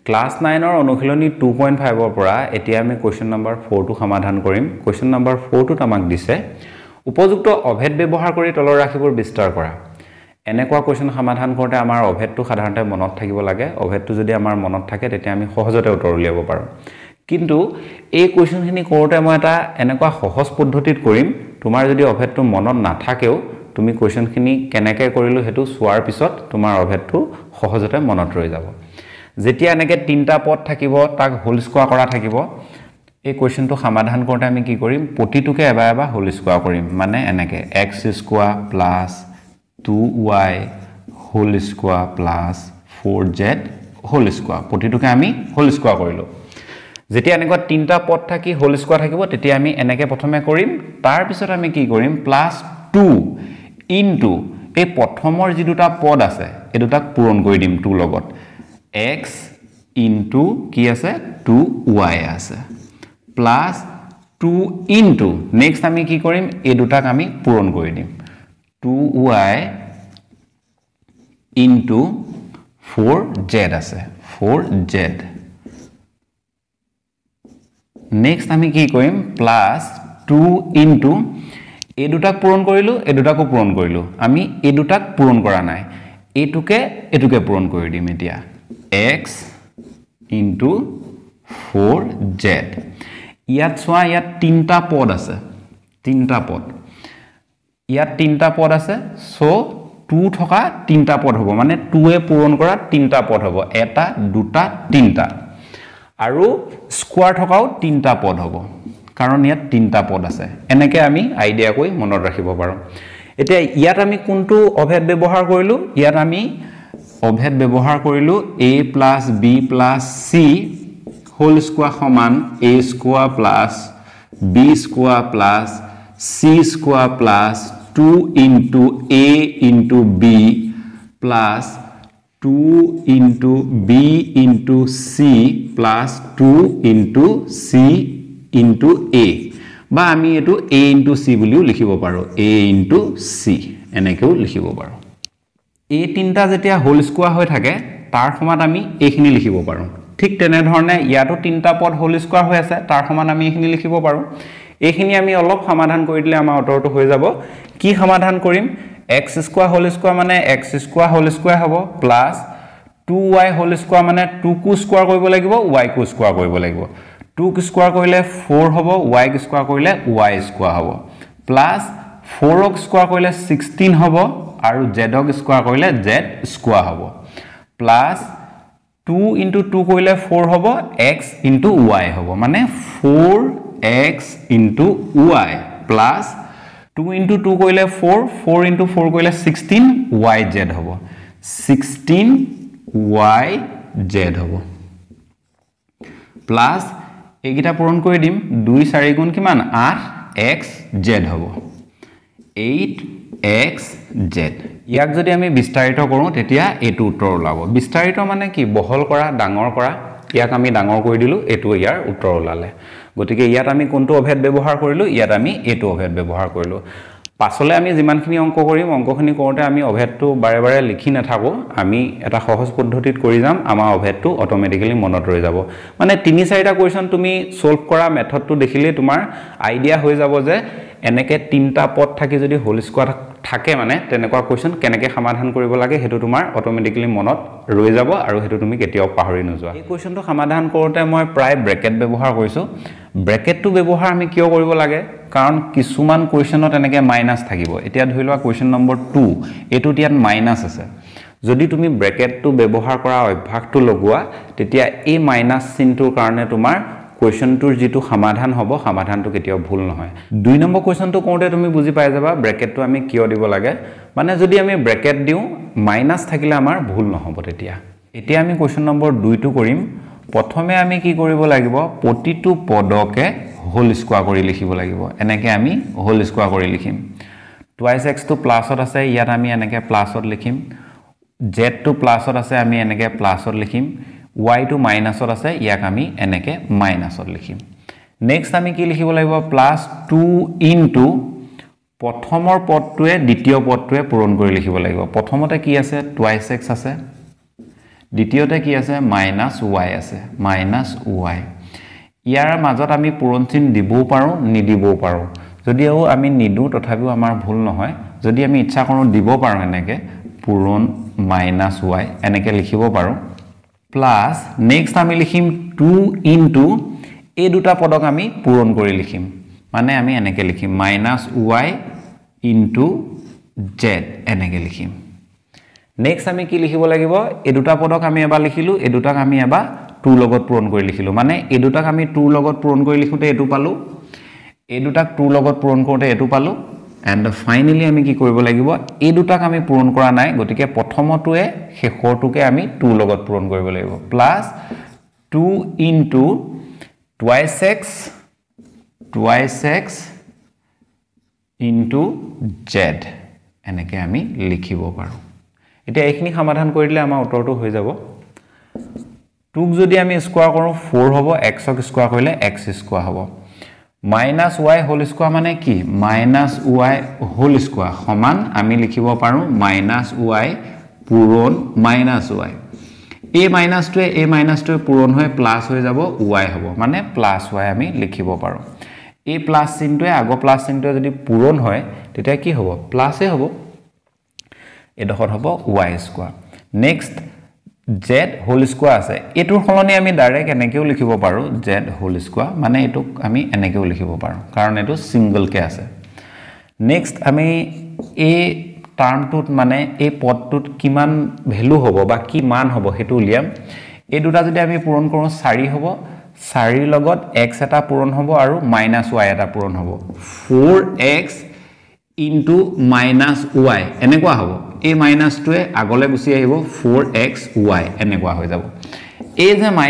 class 9 ৰ অনুশীলনী 2.5 ৰ পৰা এতিয়া আমি কোৱেশ্চন নম্বৰ 4 টো সমাধান কৰিম কোৱেশ্চন নম্বৰ 4 টো আমাক দিছে উপযুক্ত অভেদ ব্যৱহাৰ কৰি তলৰ ৰাশিবোৰ বিস্তাৰ কৰা এনেকুৱা কোৱেশ্চন সমাধান কৰোঁতে আমাৰ অভেদটো সাধাৰণতে মনত থাকিব লাগে অভেদটো যদি আমাৰ মনত থাকে তেতিয়া আমি সহজতে উত্তৰ উলিয়াব পাৰোঁ কিন্তু এই কোৱেশ্চনখিনি কৰোঁতে মই এটা এনেকুৱা সহজ পদ্ধতিত কৰিম তোমাৰ যদি অভেদটো মনত নাথাকেও তুমি কোৱেশ্চনখিনি কেনেকৈ কৰিলো হেতু চোৱাৰ পিছত তোমাৰ অভেদটো সহজতে মনত ৰৈ যাব যেতিয়া এনেকে তিনটা পদ থাকিব তাক হোল স্কয়াৰ কৰা থাকিব এই কোৱেশ্চনটো সমাধান কৰোঁতে আমি কি কৰিম প্ৰতিটোকে এবাৰ এবাৰ হোল স্কয়াৰ কৰিম মানে এনেকে x square plus 2y whole square plus 4z whole square প্ৰতিটোকে আমি হোল স্কয়াৰ কৰিলো যেতিয়া এনেকুৱা তিনটা পদ থাকি হোল স্কয়াৰ থাকিব তেতিয়া আমি এনেকে প্ৰথমে কৰিম তাৰ পিছত আমি কি কৰিম প্লাস 2 ইনটু এই প্ৰথমৰ যি দুটা পদ আছে এই দুটাক পূৰণ কৰি দিম 2 লগত x into কি আছে 2y আছে plus 2 into next আমি কি কৰিম এই দুটাক আমি পূৰণ কৰি দিম 2y into 4z আছে 4z next আমি কি কৰিম plus 2 into এই দুটাক পূৰণ কৰিলো এই দুটাকো পূৰণ কৰিলো আমি এই দুটাক পূৰণ কৰা নাই এটুকে পূৰণ কৰি দিম এতিয়া x into 4z ইয়াত সোয়া ইয়াত তিনটা পদ আছে সো 2 থকা তিনটা পদ হ'ব মানে 2 এ পূৰণ কৰা তিনটা পদ হ'ব এটা দুটা তিনটা আৰু স্কয়াৰ থকাও তিনটা পদ হ'ব কাৰণ ইয়াত তিনটা পদ আছে এনেকে আমি আইডিয়া কৈ মনত ৰাখিব পাৰো এতিয়া ইয়াত আমি কোনটো অভেদ ব্যৱহাৰ কৰিলো ইয়াত আমি অভেদ ব্যৱহাৰ কৰিলো a + b + c whole square সমান a square + b square + c square + 2 into a into b plus 2 into b into c plus 2 into c into a বা আমি এটো a into c বুলিও লিখিব পাৰো a into c এনেকেও লিখিব পাৰো এই তিনটা যেতিয়া হোল স্কয়াৰ হৈ থাকে তাৰ সমান আমি এইখিনি লিখিব পাৰো ঠিক তেনে ধৰণে ইয়াতো তিনটা পদ হোল স্কয়াৰ হৈ আছে তাৰ সমান আমি এইখিনি লিখিব পাৰো এইখিনি আমি অলপ সমাধান কৰি দিলে আমাৰ উত্তৰটো হৈ যাব কি সমাধান কৰিম x স্কয়াৰ হোল স্কয়াৰ মানে x স্কয়াৰ হোল স্কয়াৰ হ'ব প্লাস 2y হোল স্কয়াৰ মানে 2 কো স্কয়াৰ কৰিব লাগিব y কো স্কয়াৰ কৰিব লাগিব 2 কো স্কয়াৰ কৰিলে 4 হ'ব y কো স্কয়াৰ কৰিলে y স্কয়াৰ হ'ব প্লাস 4 ক স্কয়াৰ কৰিলে 16 হ'ব আৰু z ক স্কয়াৰ কৰিলে z স্কয়াৰ হ'ব প্লাস 2 into 2 কৰিলে 4 হ'ব x into y হ'ব মানে 4x into y plus 2 into 2 কৰিলে 4 into 4 কৰিলে 16 yz হ'ব 16yz হ'ব প্লাস এইগিটা পূৰণ কৰি দিম 2 4 গুণ কিমান 8xz হ'ব 8xz ইয়াক যদি আমি বিস্তাৰিত কৰো তেতিয়া এটো উত্তৰ ওলাব বিস্তাৰিত মানে কি বহল কৰা ডাঙৰ কৰা ইয়াক আমি ডাঙৰ কৰি দিলো এটো ইয়াৰ উত্তৰ ওলালে গতিকে ইয়াত আমি কোনটো অভেদ ব্যৱহাৰ কৰিলো ইয়াত আমি এটো অভেদ ব্যৱহাৰ কৰিলো পাছলে আমি যিমানখিনি অংক কৰিম অংকখিনি কৰোতে আমি অভেদটো বাৰে বাৰে লিখি নাথাকো আমি এটা সহজ পদ্ধতিত কৰি যাম আমাৰ অভেদটো অটোমেটিক্যালি মনত ৰৈ যাব মানে 3-4টা কোৱেশ্চন তুমি সলভ কৰা মেথডটো দেখিলে তোমাৰ আইডিয়া হৈ যাব যে এনেকে তিনটা পদ থাকি যদি হোল স্কয়াৰ থাকে মানে তেনেকুৱা কোৱেশ্চন কেনেকৈ সমাধান কৰিব লাগে হেতু তোমাৰ অটোমেটিক্যালি মনত ৰৈ যাব আৰু হেতু তুমি কেতিয়াও পাহৰি নোযোৱা এই কোৱেশ্চনটো সমাধান কৰোতে মই প্ৰায় ব্ৰেকেট ব্যৱহাৰ কৰিছো ব্ৰেকেটটো ব্যৱহাৰ আমি কিয় কৰিব লাগে কাৰণ কিছুমান কোৱেশ্চনত এনেকে মাইনাস থাকিব এতিয়া ধৰি লোৱা কোৱেশ্চন নম্বৰ 2 এটোত ইয়াত মাইনাস আছে যদি তুমি ব্ৰেকেটটো ব্যৱহাৰ কৰা অভ্যাসটো লগোৱা তেতিয়া এই মাইনাস চিনটোৰ কাৰণে তোমাৰ কোৱেশ্চনটোৰ যেটো সমাধান হ'ব সমাধানটো কেতিয়াও ভুল নহয় 2 নম্বৰ কোৱেশ্চনটো কৰোতে তুমি বুজি পাই যাবা ব্ৰেকেটটো আমি কিয় দিব লাগে মানে যদি আমি ব্ৰেকেট দিও মাইনাস থাকিলে আমাৰ ভুল নহব তেতিয়া এতিয়া আমি কোৱেশ্চন নম্বৰ 2 টো কৰিম প্ৰথমে আমি কি কৰিব লাগিব প্ৰতিটো পদকে হোল স্কয়াৰ কৰি লিখিব লাগিব এনেকে আমি হোল স্কয়াৰ কৰি লিখিম twice x টো প্লাসত আছে ইয়াত আমি এনেকে প্লাসত লিখিম z টো প্লাসত আছে আমি এনেকে প্লাসত লিখিম y টো মাইনাসত আছে ইয়াক আমি এনেকে মাইনাসত লিখিম নেক্সট আমি কি লিখিব লাগিব প্লাস 2 ইনটু প্ৰথমৰ পদটোৱে দ্বিতীয় পদটোৱে পূৰণ কৰি লিখিব লাগিব প্ৰথমতে কি আছে twice x আছে দ্বিতীয়তে কি আছে মাইনাছ y আছে মাইনাছ y ইয়াৰ মাজত আমি পূৰণ চিন দিবও পাৰো নিদিবও পাৰো যদিও আমি নিদু তথাপিও আমাৰ ভুল নহয় যদি আমি ইচ্ছা কৰো দিব পাৰো এনেকে পূৰণ মাইনাছ y এনেকে লিখিব পাৰো প্লাস নেক্সট আমি লিখিম 2 ইনটু এই দুটা পদক আমি পূৰণ কৰি লিখিম মানে আমি এনেকে লিখিম মাইনাছ y ইনটু z এনেকে লিখিম নেক্সট আমি কি লিখিব লাগিব এই দুটা পদক আমি এবাৰ লিখিলো এই দুটাক আমি এবাৰ 2 লগত পূৰণ কৰি লিখিলো মানে এই দুটাক আমি 2 লগত পূৰণ কৰি লিখোতে এটো পালো এই দুটাক 2 লগত পূৰণ কৰোতে এটো পালো এন্ড ফাইনালি আমি কি কৰিব লাগিব এই দুটাক আমি পূৰণ কৰা নাই গতিকে প্ৰথমটোৱে শেষৰটোকে আমি 2 লগত পূৰণ কৰিব লাগিব plus 2 into twice x into z এনেকে আমি লিখিব পাৰো এতিয়া এইখিনি সমাধান কৰি দিলে আমাৰ উত্তৰটো হৈ যাব 2 যদি আমি স্কয়াৰ কৰো 4 হ'ব x ক স্কয়াৰ কৰিলে x স্কয়াৰ হ'ব minus y whole square মানে কি minus y whole square সমান আমি লিখিব পাৰো minus y পূৰণ minus y a minus টো পূৰণ হৈ প্লাস হৈ যাব y হ'ব মানে প্লাস y আমি লিখিব পাৰো a প্লাস চিনটোৱে আগৰ প্লাস চিনটোৱে যদি পূৰণ হয় তেতিয়া কি হ'ব প্লাসে হ'ব এডখত হ'ব y square next z whole square আছে এটোৰ খলনি আমি ডাইৰেক্ট এনেকেও লিখিব পাৰো z whole square মানে এটোক আমি এনেকেও লিখিব পাৰো কাৰণ এটো সিঙ্গল কে আছে নেক্সট আমি এই টার্মটোত মানে এই পদটোত কিমান ভ্যালু হ'ব বা কি মান হ'ব হেতু উলিয়াম এই দুটা যদি আমি পূৰণ কৰো 4 হ'ব 4 লগত x এটা পূৰণ হ'ব আৰু -y এটা পূৰণ হ'ব 4x into minus y এনেকুৱা হ'ব এই মাইনাস টোৱে আগলে গুছি আহিব 4xy এনেকুৱা হৈ যাব এই যে -2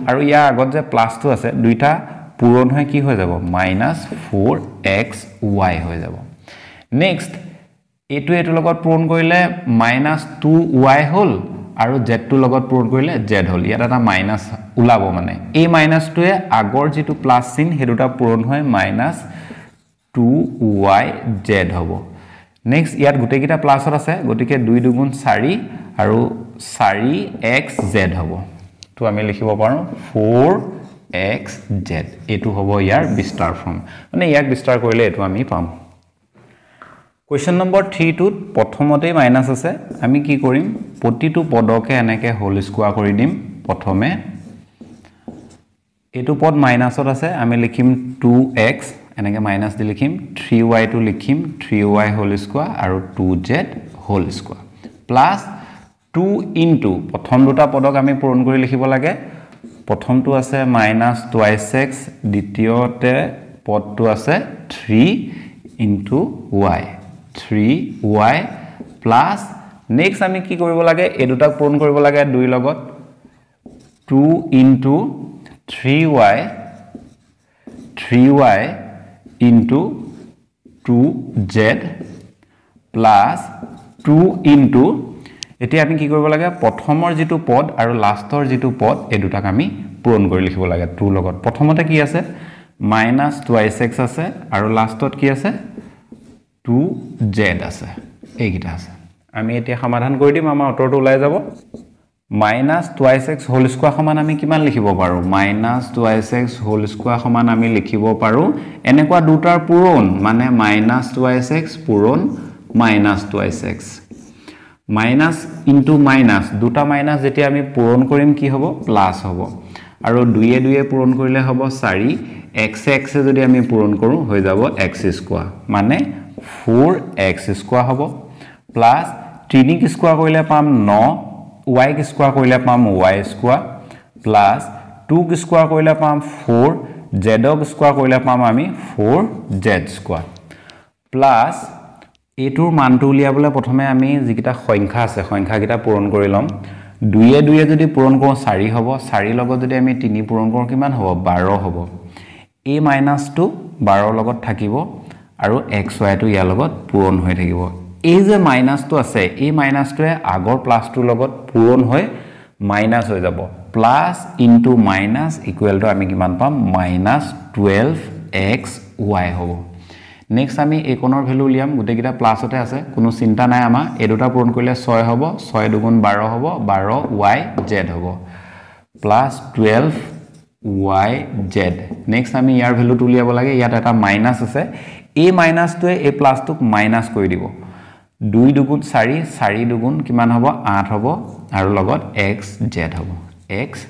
আৰু ইয়াৰ আগত যে প্লাস টো আছে দুইটা পূৰণ হৈ কি হৈ যাব -4xy হৈ যাব নেক্সট এটো লগত পূৰণ কৰিলে -2y হল আৰু z টো লগত পূৰণ কৰিলে z হল ইয়াত এটা মাইনাস উলাব মানে এই মাইনাসটোৱে আগৰ যেটো প্লাস চিন হেতুটা পূৰণ হয় -2yz হ'ব নেক্সট ইয়াত গুটেকিটা প্লাসত আছে গটিকে 2 দুগুণ 4 আৰু 4xz হ'ব তো আমি লিখিব পাৰো 4xz এটো হ'ব ইয়াৰ বিস্তাৰ ফৰ্ম মানে ইয়াক বিস্তাৰ কৰিলে এটো আমি পাম কোৱেশ্চন নম্বৰ 3 টোত প্ৰথমতে মাইনাস আছে আমি কি কৰিম প্ৰতিটো পদকে এনেকে হোল স্কয়াৰ কৰি দিম প্ৰথমে এটো পদ মাইনাসত আছে আমি লিখিম 2x এনেকে মাইনাস দি লিখিম 3y টো লিখিম 3y হোল স্কয়াৰ আৰু 2z whole square plus 2 into প্ৰথম দুটা পদক আমি পূৰণ কৰি লিখিব লাগে প্ৰথমটো আছে -2x দ্বিতীয়তে পদটো আছে 3 into y 3y plus next আমি কি কৰিব লাগে এই দুটাক পূৰণ কৰিব লাগে 2 লগত 2 into 3y into 2z plus 2 into এতিয়া আমি কি কৰিব লাগে প্ৰথমৰ যেটো পদ আৰু লাষ্টৰ যেটো পদ এই দুটাক আমি পূৰণ কৰি লিখিব লাগে 2 লগত প্ৰথমতে কি আছে -2x আছে আৰু লাষ্টত কি আছে 2z আছে এইকিটা আছে আমি এতিয়া সমাধান কৰি দিম আমাৰ উত্তৰটো ওলাই যাব -2x হোল স্কয়াৰ সমান আমি কিমান লিখিব পাৰো -2x হোল স্কয়াৰ সমান আমি লিখিব পাৰো এনেকুৱা দুটাৰ পূৰণ মানে -2x পূৰণ -2x মাইনাস ইনটু মাইনাস দুটা মাইনাস যেতিয়া আমি পূৰণ কৰিম কি হ'ব প্লাস হ'ব আৰু 2 এ 2 এ পূৰণ কৰিলে হ'ব 4 x x যদি আমি পূৰণ কৰো হৈ যাব x স্কয়াৰ মানে 4x স্কয়াৰ হ'ব প্লাস 3 ক স্কয়াৰ কৰিলে পাম 9 y ক স্কয়াৰ কৰিলে পাম y স্কয়াৰ প্লাস 2 ক স্কয়াৰ কৰিলে পাম 4 z ক স্কয়াৰ কৰিলে পাম আমি 4z স্কয়াৰ প্লাস এটোৰ মানটো উলিয়াবলে প্ৰথমে আমি যিকিটা সংখ্যা আছে সংখ্যাকিটা পূৰণ কৰি লম 2 এ 2 এ যদি পূৰণ কৰো 4 হ'ব 4 লগত যদি আমি 3 পূৰণ কৰো কিমান হ'ব 12 হ'ব a মাইনাসটো 12 লগত থাকিব আৰু xy টো ইয়াৰ লগত পূৰণ হৈ থাকিব এই যে মাইনাসটো আছে এই মাইনাসটোৱে আগৰ প্লাসটোৰ লগত পূৰণ হৈ মাইনাস হৈ যাব plus into minus equal to আমি কিমান পাম -12xy হ'ব নেক্সট আমি এই কোণৰ ভ্যালু উলিয়াম গুটেকিটা প্লাসতে আছে কোনো চিন্তা নাই আমা এই দুটা পূৰণ কৰিলে 6 হ'ব 6 দুগুণ 12 হ'ব 12 yz হ'ব প্লাস 12 yz নেক্সট আমি ইয়াৰ ভ্যালুটো উলিয়াব লাগে ইয়াত এটা মাইনাস আছে এই মাইনাসটোৱে এই প্লাসটোক মাইনাস কৰি দিব 2 দুগুণ 4 4 দুগুণ কিমান হ'ব 8 হ'ব আৰু লগত xz হ'ব xz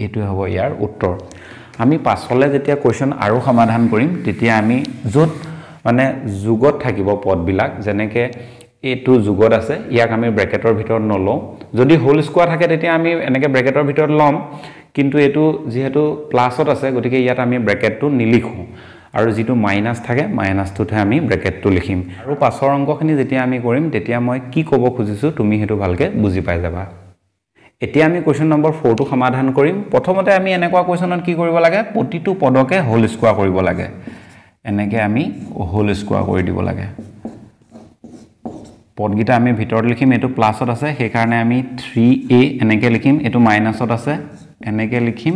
এটোৱে হ'ব ইয়াৰ উত্তৰ আমি পাছলে যেতিয়া কোৱেশ্চন আৰু সমাধান কৰিম তেতিয়া আমি যত মানে যুগত থাকিব পদবিলাক যেনেকে এটো যুগত আছে ইয়াক আমি ব্ৰেকেটৰ ভিতৰত নলও যদি হোল স্কয়াৰ থাকে তেতিয়া আমি এনেকে ব্ৰেকেটৰ ভিতৰত লম কিন্তু এটো যেহেতু প্লাসত আছে গতিকে ইয়াত আমি ব্ৰেকেটটো নিলিখো আৰু যেটো মাইনাস থাকে মাইনাসটোতে আমি ব্ৰেকেটটো লিখিম আৰু পাছৰ অংকখিনি যেতিয়া আমি কৰিম তেতিয়া মই কি ক'ব খুজিছো তুমি হেতু ভালকে বুজি পাই যাবা এতিয়া আমি কোৱেশ্চন নম্বৰ 4 টো সমাধান কৰিম প্ৰথমতে আমি এনেকুৱা কোৱেশ্চনত কি কৰিব লাগে প্ৰতিটো পদকে হোল স্কয়াৰ কৰিব লাগে এনেকে আমি হোল স্কয়াৰ কৰি দিব লাগে পদগিটা আমি ভিতৰত লিখিম এটো প্লাসত আছে সেই কাৰণে আমি 3a এনেকে লিখিম এটো মাইনাসত আছে এনেকে লিখিম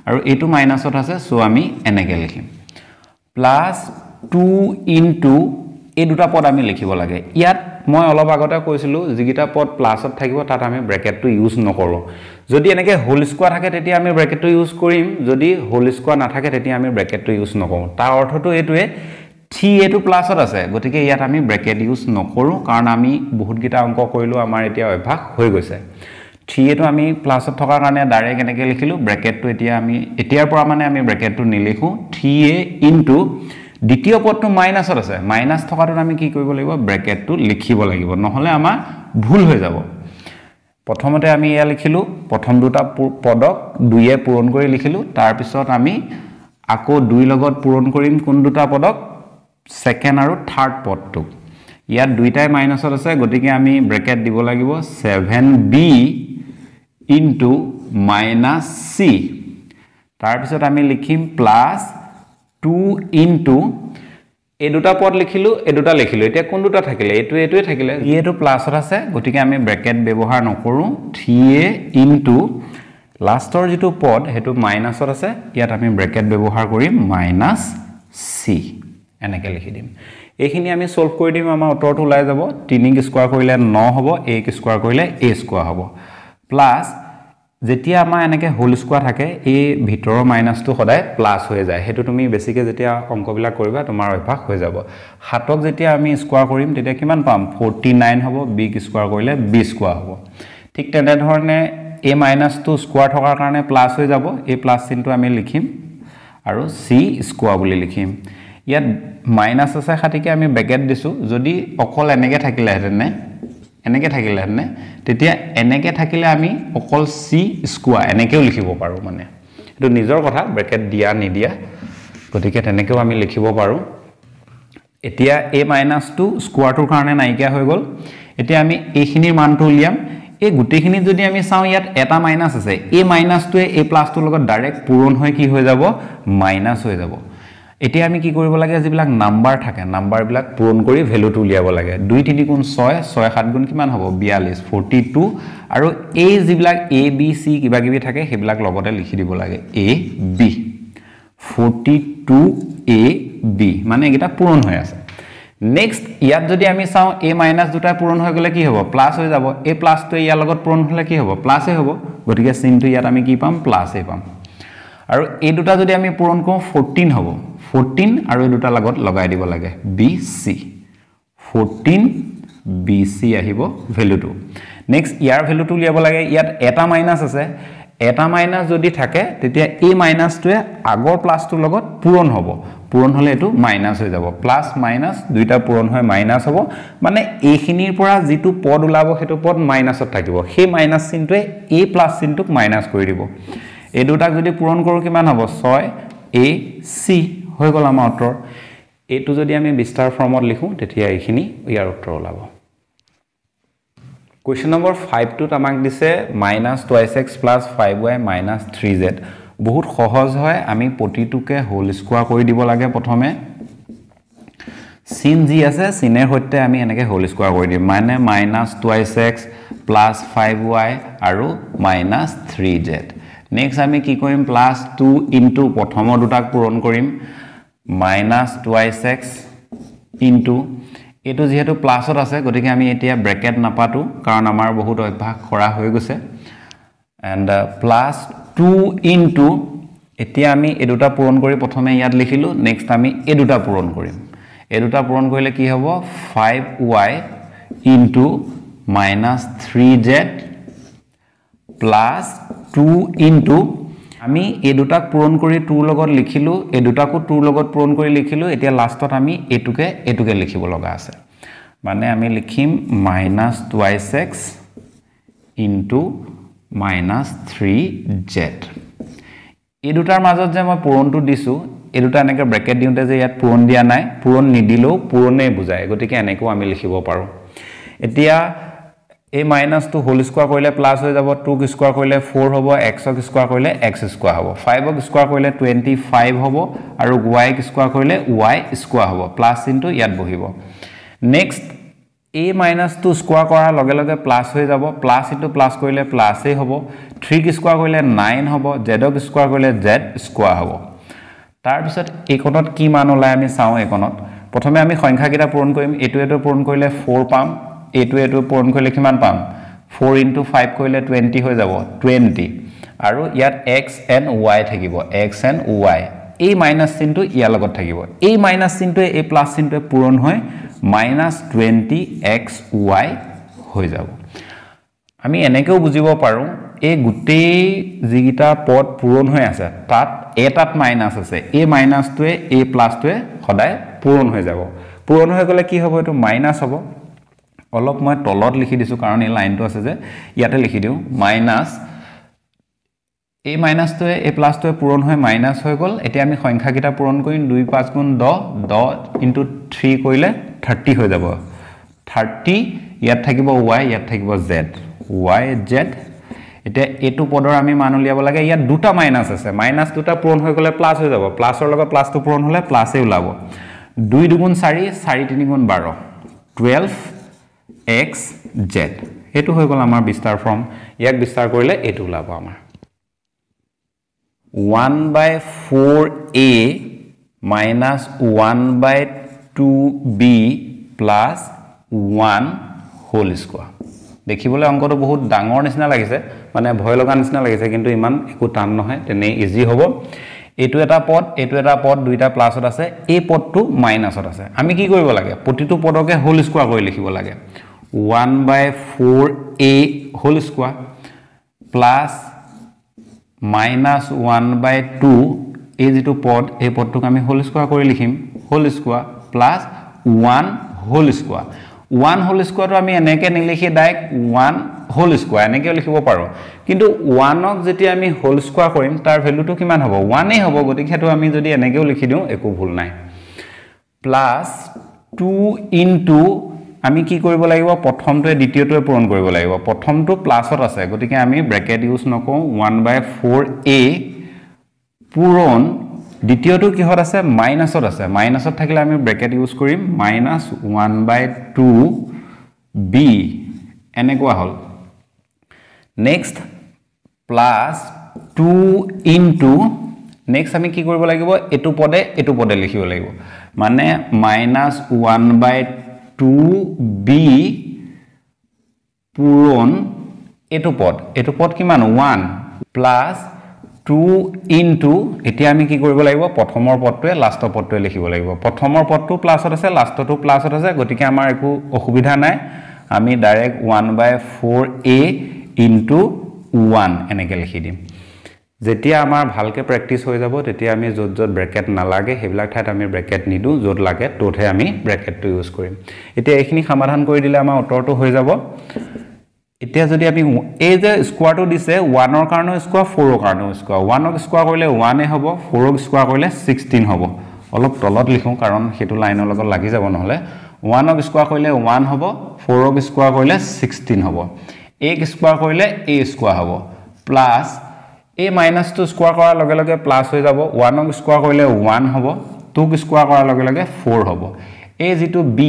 আৰু এটো মাইনাসত আছে সো আমি এনেকে লিখিম প্লাস 2 ইনটু এই দুটা পদ আমি লিখিব লাগে ইয়াত মই অলপ আগতে কৈছিলো যিগিটা পদ প্লাসত থাকিব তাত আমি ব্ৰেকেটটো ইউজ নকৰো যদি এনেকে হোল স্কয়াৰ থাকে তেতিয়া আমি ব্ৰেকেটটো ইউজ কৰিম যদি হোল স্কয়াৰ নাথাকে তেতিয়া আমি ব্ৰেকেটটো ইউজ নকৰো তাৰ অৰ্থটো এটোৱে 3 এটো প্লাসত আছে গতিকে ইয়াত আমি ব্ৰেকেট ইউজ নকৰো কাৰণ আমি বহুত গিটা অংক কৰিলো আমাৰ এতিয়া অভ্যাস হৈ গৈছে 3 এটো আমি প্লাসত থকাৰ কাৰণে ডাইৰেক্ট এনেকে লিখিলো ব্ৰেকেটটো এতিয়া আমি এতিয়াৰ পৰা মানে আমি ব্ৰেকেটটো নিলিখো 3a ইনটু দ্বিতীয় পদটো মাইনাসত আছে মাইনাস থকাটো আমি কি কৰিব লাগিব ব্ৰেকেটটো লিখিব লাগিব নহলে আমাৰ ভুল হৈ যাব প্ৰথমতে আমি ইয়া লিখিলো প্ৰথম দুটা পদক 2 এ পূৰণ কৰি লিখিলো তাৰ পিছত আমি আকৌ 2 লগত পূৰণ কৰিম কোন দুটা পদক সেকেন্ড আৰু থাৰ্ড পদটো ইয়াত দুইটাই মাইনাসত আছে গতিকে আমি ব্ৰেকেট দিব লাগিব 7b ইনটু মাইনাস c তাৰ পিছত আমি লিখিম প্লাস 2 ইনটু এই দুটা পদ লিখিলো এই দুটা লিখিলো এতিয়া কোন দুটা থাকিলে এটোৱে থাকিলে এটো প্লাসত আছে গতিকে আমি ব্ৰেকেট ব্যৱহাৰ নকৰো 3a ইনটু লাষ্টৰ যেটো পদ হেতু মাইনাসত আছে ইয়াত আমি ব্ৰেকেট ব্যৱহাৰ কৰিম মাইনাস c এনেকে লিখি দিম এইখিনি আমি সলভ কৰি দিম আমাৰ উত্তৰটো ওলাই যাব 3 ক স্কয়াৰ কৰিলে 9 হ'ব a ক স্কয়াৰ কৰিলে a স্কয়াৰ হ'ব প্লাস যেতিয়া আমাৰ এনেকে হোল স্কয়াৰ থাকে এই ভিতৰৰ মাইনাসটো সদায় প্লাস হৈ যায় হেতু তুমি বেছিকে যেতিয়া অংকবিলাক কৰিবা তোমাৰ অভ্যাস হৈ যাব 7ক যেতিয়া আমি স্কয়াৰ কৰিম তেতিয়া কিমান পাম 49 হ'ব b ক স্কয়াৰ কৰিলে b স্কয়াৰ হ'ব ঠিক তেনে ধৰণে a মাইনাসটো স্কয়াৰ থকাৰ কাৰণে প্লাস হৈ যাব এই প্লাস চিনটো আমি লিখিম আৰু c স্কয়াৰ বুলি লিখিম ইয়াত মাইনাস আছে খাটিকে আমি ব্ৰেকেট দিছো যদি অকল এনেকে থাকিলে হেতেনে তেতিয়া এনেকে থাকিলে আমি অকল c স্কয়াৰ এনেকেও লিখিব পাৰো মানে এটো নিজৰ কথা ব্ৰেকেট দিয়া নিদিয়া গতিকে তেনেকেও আমি লিখিব পাৰো এতিয়া a মাইনাসটো স্কয়াৰটোৰ কাৰণে নাইকিয়া হৈ গল এতিয়া আমি এইখিনিৰ মানটো উলিয়াম এই গুটেখিনি যদি আমি চাও ইয়াত এটা মাইনাস আছে এই মাইনাসটোৱে এই প্লাসটোৰ লগত ডাইৰেক্ট পূৰণ হৈ কি হৈ যাব মাইনাস হৈ যাব এতিয়া আমি কি কৰিব লাগে যিবিলাক নাম্বাৰ থাকে নাম্বাৰ বিলাক পূৰণ কৰি ভ্যালুটো উলিয়াব লাগে 2 3 গুণ 6 6 7 গুণ কিমান হ'ব 42 42 আৰু এই যিবিলাক a b c কিবা কিবি থাকে হেবিলাক লগতে লিখি দিব লাগে a b 42 a b মানে এটা পূৰণ হৈ আছে নেক্সট ইয়াত যদি আমি চাও a মাইনাস দুটা পূৰণ হৈ গলে কি হ'ব প্লাস হৈ যাব a প্লাসটো ইয়াৰ লগত পূৰণ হলে কি হ'ব প্লাসে হ'ব গতিকে চিনটো ইয়াত আমি কি পাম প্লাসে পাম আৰু এই দুটা যদি আমি পূৰণ কৰো 14 হ'ব 14 আৰু এই দুটা লগত লগাই দিব লাগে bc 14 bc আহিব ভ্যালুটো নেক্সট ইয়াৰ ভ্যালুটো উলিয়াব লাগে ইয়াত এটা মাইনাস আছে এটা মাইনাস যদি থাকে তেতিয়া এই মাইনাসটোৱে আগৰ প্লাসটোৰ লগত পূৰণ হ'ব পূৰণ হলে এটো মাইনাস হৈ যাব প্লাস মাইনাস দুইটা পূৰণ হৈ মাইনাস হ'ব মানে এইখিনিৰ পৰা যেটো পদ ওলাব হেতু পদ মাইনাসত থাকিব সেই মাইনাস চিনটোৱে এই প্লাস চিনটোক মাইনাস কৰি দিব এই দুটাক যদি পূৰণ কৰো কিমান হ'ব 6 a c হৈ গল আমাৰ উত্তৰ এটো যদি আমি বিস্তাৰ ফৰ্মত লিখো তেতিয়া এইখিনি ইয়াৰ উত্তৰ ওলাব কোৱেশ্চন নম্বৰ 5 টোত আমাক দিছে -2x + 5y - 3z বহুত সহজ হয় আমি প্ৰতিটোকে হোল স্কয়াৰ কৰি দিব লাগে প্ৰথমে sin জি আছে সিনেৰ হৈতে আমি এনেকে হোল স্কয়াৰ কৰি দিম মানে -2x + 5y আৰু -3z নেক্সট আমি কি কৰিম +2 * প্ৰথমৰ দুটাক পূৰণ কৰিম -2x ইনটু এটো যেহেতু প্লাসত আছে গতিকে আমি এতিয়া ব্ৰ্যাকেট নাপাতো কাৰণ আমাৰ বহুত অভ্যাস কৰা হৈ গৈছে এন্ড প্লাস 2 ইনটু এতিয়া আমি এই দুটা পূৰণ কৰি প্ৰথমে ইয়াত লিখিলো নেক্সট আমি এই দুটা পূৰণ কৰিম এই দুটা পূৰণ কৰিলে কি হ'ব 5y into -3z plus 2 into আমি এই দুটাক পূৰণ কৰি 2 লগত লিখিলো এই দুটাকো 2 লগত পূৰণ কৰি লিখিলো এতিয়া লাষ্টত আমি এটুকে লিখিব লগা আছে মানে আমি লিখিম -2x ইনটু -3z এই দুটাৰ মাজত যে মই পূৰণটো দিছো এই দুটা এনেকৈ ব্ৰেকেট দিওঁতে যে ইয়াত পূৰণ দিয়া নাই পূৰণ নিদিলেও পূৰণে বুজায় গতিকে এনেকৈ আমি লিখিব পাৰো এতিয়া এই মাইনাস টু হোল স্কয়াৰ কৰিলে প্লাস হৈ যাব 2 ক স্কয়াৰ কৰিলে 4 হ'ব x ক স্কয়াৰ কৰিলে x স্কয়াৰ হ'ব 5 ক স্কয়াৰ কৰিলে 25 হ'ব আৰু y ক স্কয়াৰ কৰিলে y স্কয়ার হ'ব প্লাস ইনটু ইয়াত বহিব নেক্সট a - 2 স্কয়ার কৰাৰ লগে লগে প্লাস হৈ যাব প্লাস ইনটু প্লাস কৰিলে প্লাসে হ'ব 3 ক স্কয়াৰ কৰিলে 9 হ'ব z ক স্কয়াৰ কৰিলে z স্কয়াৰ হ'ব তাৰ পিছত একনত কি মান ওলাই আমি চাও একনত প্ৰথমে আমি সংখ্যা কিটা পূৰণ কৰিম এটো পূৰণ কৰিলে 4 পাম এটো পূৰণ কৰিলে কিমান পাম 4 * 5 কৰিলে 20 হৈ যাব 20 আৰু ইয়াত x and y থাকিব x and y এই মাইনাস চিনটো ইয়াৰ লগত থাকিব এই মাইনাস চিনটোৱে এই প্লাস চিনটোৱে পূৰণ হৈ -20xy হৈ যাব আমি এনেকেও বুজিব পাৰো এই গুটেই জিগিটা পদ পূৰণ হৈ আছে তাত এটাত মাইনাস আছে এই মাইনাসটোৱে এই প্লাসটোৱে সদায় পূৰণ হৈ যাব পূৰণ হৈ গলে কি হ'ব এটো মাইনাস হ'ব অলপ মই তলত লিখি দিছো কাৰণ এই লাইনটো আছে যে ইয়াতে লিখি দিও মাইনাস এই মাইনাসটোৱে এই প্লাসটোৱে পূৰণ হৈ মাইনাস হৈ গল এতিয়া আমি সংখ্যা কিটা পূৰণ কৰিম 2 5 গুণ 10 10 * 3 কৰিলে 30 হৈ যাব 30 ইয়াত থাকিব y ইয়াত থাকিব z y z এতিয়া এটো পদৰ আমি মান উলিয়াব লাগে ইয়াত দুটা মাইনাস আছে মাইনাস দুটা পূৰণ হৈ গলে প্লাস হৈ যাব প্লাসৰ লগত প্লাসটো পূৰণ হলে প্লাসে ওলাব 2 2 গুণ 4 4 3 গুণ 12 12 x z এটো হৈ গল আমাৰ বিস্তাৰ ফৰ্ম ইয়াক বিস্তাৰ কৰিলে এটো ওলাব আমাৰ 1/4a minus 1/2b plus 1 whole square দেখিবলৈ অংকটো বহুত ডাঙৰ নিচিনা লাগিছে মানে ভয় লগা নিচিনা লাগিছে কিন্তু ইমান একো টান নহয় তেনে ইজি হ'ব এটো এটা পদ দুইটা প্লাসত আছে এই পদটো মাইনাসত আছে আমি কি কৰিব লাগে প্ৰতিটো পদকে হোল স্কয়াৰ কৰি লিখিব লাগে 1/4a হোল স্কয়াৰ প্লাস -1/2 এই যেটো পদ এই পদটোক আমি হোল স্কয়াৰ কৰি লিখিম whole square plus 1 whole square 1 whole স্কয়াৰটো আমি এনেকে নিলিখি ডাইৰেক্ট 1 হোল স্কয়াৰ এনেকে লিখিব পাৰো কিন্তু 1 ক যেতিয়া আমি হোল স্কয়াৰ কৰিম তাৰ ভ্যালুটো কিমান হ'ব 1 এ হ'ব গতিকে হেতু আমি যদি এনেকেও লিখি দিও একো ভুল নাই প্লাস 2 ইনটু আমি কি কৰিব লাগিব প্ৰথমটোৱে দ্বিতীয়টোৱে পূৰণ কৰিব লাগিব প্ৰথমটো প্লাসত আছে গতিকে আমি ব্ৰেকেট ইউজ নকৰো 1/4a পূৰণ দ্বিতীয়টো কিহত আছে মাইনাসত আছে মাইনাসত থাকিলে আমি ব্ৰেকেট ইউজ কৰিম -1/2b এনেকুৱা হল নেক্সট প্লাস 2 ইনটু নেক্সট আমি কি কৰিব লাগিব এটো পদে লিখিব লাগিব মানে -1/2b পূৰণ এটো পদ কিমান 1 প্লাস 2 ইনটু এতিয়া আমি কি কৰিব লাগিব প্ৰথমৰ পদটোৱে লাষ্টৰ পদটোৱে লিখিব লাগিব প্ৰথমৰ পদটো প্লাসত আছে লাষ্টটো প্লাসত আছে গতিকে আমাৰ একো অসুবিধা নাই আমি ডাইৰেক্ট 1/4a ইনটু 1 এনেকে লিখি দিম যেতিয়া আমাৰ ভালকে প্ৰেক্টিস হৈ যাব তেতিয়া আমি যত ব্ৰেকেট নালাগে হেবিলাক ঠাইত আমি ব্ৰেকেট নিদু যত লাগে ততহে আমি ব্ৰেকেটটো ইউজ কৰিম এতিয়া এইখিনি সমাধান কৰি দিলে আমাৰ উত্তৰটো হৈ যাব এতিয়া যদি আমি এই যে স্কয়াৰটো দিছে 1 ৰ কাৰণে স্কয়াৰ 4 ৰ কাৰণে স্কয়াৰ 1 ক স্কয়াৰ কৰিলে 1 এ হ'ব 4 ক স্কয়াৰ কৰিলে 16 হ'ব অলপ তলত লিখো কাৰণ হেতু লাইনৰ লগত লাগি যাব নহলে 1 ক স্কয়াৰ কৰিলে 1 হ'ব 4 ক স্কয়াৰ কৰিলে 16 হ'ব a ক স্কয়াৰ কৰিলে a স্কয়াৰ হ'ব প্লাস a - 2 স্কয়াৰ কৰাৰ লগে লগে প্লাস হৈ যাব 1 ক স্কয়াৰ কৰিলে 1 হ'ব 2 ক স্কয়াৰ কৰাৰ লগে লগে 4 হ'ব এই যেটো b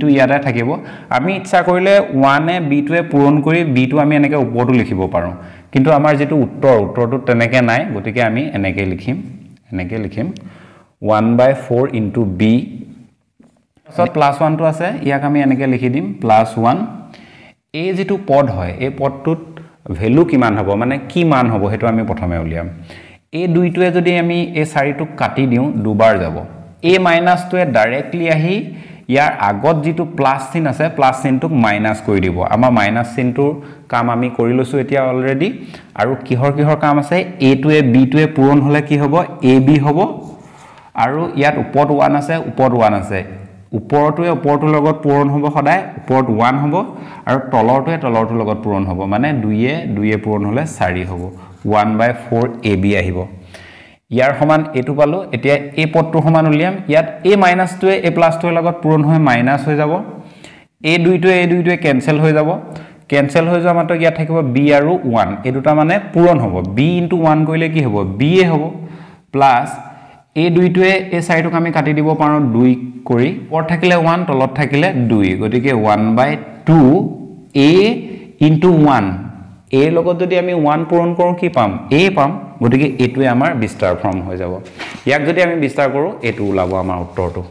টো ইয়াতে থাকিব আমি ইচ্ছা কৰিলে 1 এ b টোৱে পূৰণ কৰি b টো আমি এনেকে ওপৰটো লিখিব পাৰো কিন্তু আমাৰ যেটো উত্তৰটো তেনেকে নাই গতিকে আমি এনেকে লিখিম 1/4 * b তাৰপিছত প্লাছ 1টো আছে ইয়াক আমি এনেকৈ লিখি দিম প্লাছ 1 এই যিটো পদ হয় এই পদটোত ভ্যালু কিমান হ'ব মানে কি মান হ'ব সেইটো আমি প্ৰথমে উলিয়াম এই দুইটোৱে যদি আমি এই 4টোক কাটি দিও দুবাৰ যাব এই মাইনাসটোৱে ডাইৰেক্টলি আহি ইয়াৰ আগত যিটো প্লাস চিন আছে প্লাস চিনটোক মাইনাস কৰি দিব আমাৰ মাইনাস চিনটোৰ কাম আমি কৰি লৈছো এতিয়া অলৰেডি আৰু কিহৰ কাম আছে a টোৱে b টোৱে পূৰণ হলে কি হ'ব ab হ'ব আৰু ইয়াত ওপৰত 1 আছে ওপৰটোৱে ওপৰটোৰ লগত পূৰণ হ'ব সদায় ওপৰত 1 হ'ব আৰু তলৰটোৱে তলৰটোৰ লগত পূৰণ হ'ব মানে 2 এ পূৰণ হলে 4 হ'ব 1/4 ab আহিব ইয়াৰ সমান এটো পালো এতিয়া a পদটোৰ সমান উলিয়াম ইয়াত a মাইনাসটোৱে a প্লাসটোৰ লগত পূৰণ হৈ মাইনাস হৈ যাব a দুইটোৱে কেনসেল হৈ যাব কেনসেল হৈ যোৱা মাত্ৰ ইয়াত থাকিব b আৰু 1 এই দুটা মানে পূৰণ হ'ব b * 1 কৰিলে কি হ'ব b এ হ'ব প্লাস a দুইটোৱে এই সাইডক আমি কাটি দিব পাৰো 2 কৰি ওপৰত থাকিলে 1 তলত থাকিলে 2 গতিকে 1/2 a * 1 a লগত যদি আমি 1 পূৰণ কৰো কি পাম a পাম গতিকে এটোৱে আমাৰ বিস্তাৰ ফৰ্ম হৈ যাব ইয়াক যদি আমি বিস্তাৰ কৰো এটো ওলাব আমাৰ উত্তৰটো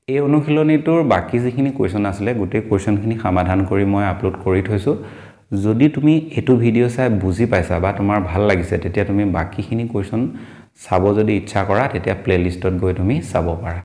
এই অনুশীলনীটোৰ বাকি যিখিনি কোৱেশ্চন আছিল গোটেই কোৱেশ্চনখিনি সমাধান কৰি মই আপলোড কৰি থৈছো যদি তুমি এটো ভিডিও চাই বুজি পাইছা বা তোমাৰ ভাল লাগিছে তেতিয়া তুমি বাকিখিনি কোৱেশ্চন চাব যদি ইচ্ছা কৰা তেতিয়া প্লেলিষ্টত গৈ তুমি চাব পাৰা